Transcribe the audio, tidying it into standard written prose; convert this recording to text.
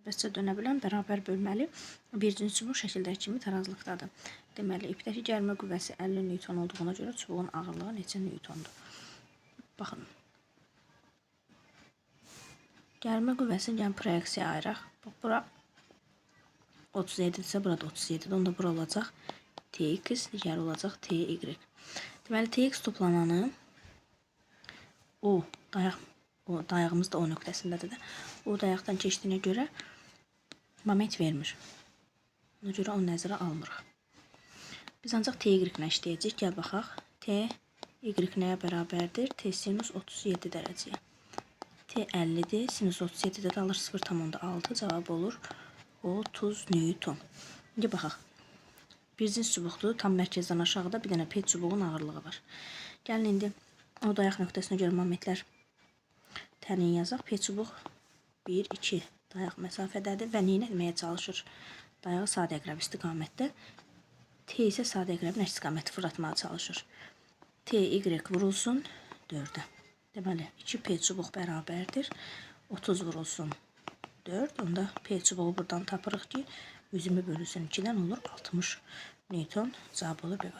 Bəscə dönə bilən bərabər bölməli bir cins çubuq şəkildəki kimi tarazlıqdadır. Deməli, ipdəki gəlmə qüvvəsi 50 Newton olduğuna görə çubuğun ağırlığı neçə Newtondur? Baxın. Gəlmə qüvvəsini yəni proyeksiya ayıraq. Bax, bura 37-dirsə, burada 37-dir. Onda bura olacaq TX, digəri olacaq TY. Deməli, TX toplananı o dayağımız da o nöqtəsindədir də. O dayaqdan keçdiyinə görə moment vermir. Ona görə onu nəzərə almırıq. Biz ancaq TY ilə işləyəcəyik. Gəl baxaq. TY nəyə bərabərdir? T sinus 37 dərəcəyə. T 50-dir. Sinus 37-də də alır 0,6. Cavab olur 30 Newton. İndi baxaq. Bir cins çubuqdur. Tam mərkəzdən aşağıda bir dənə P çubuğun ağırlığı var. Gəlin indi o dayaq nöqtəsinə görə momentlər təyin yazaq. P çubuq 1, 2 dayaq məsafədədir və nə etməyə çalışır? Dayağı sadəqrəb istiqamətdə. T isə sadəqrəbin əks istiqaməti fırlatmağa çalışır. TY vurulsun 4-ə. Deməli, 2P çubuq bərabərdir. 30 vurulsun 4. Onda P çubuğu buradan tapırıq ki, 120 bölünsün 2-dən olur 60 Newton. Cavab olur B.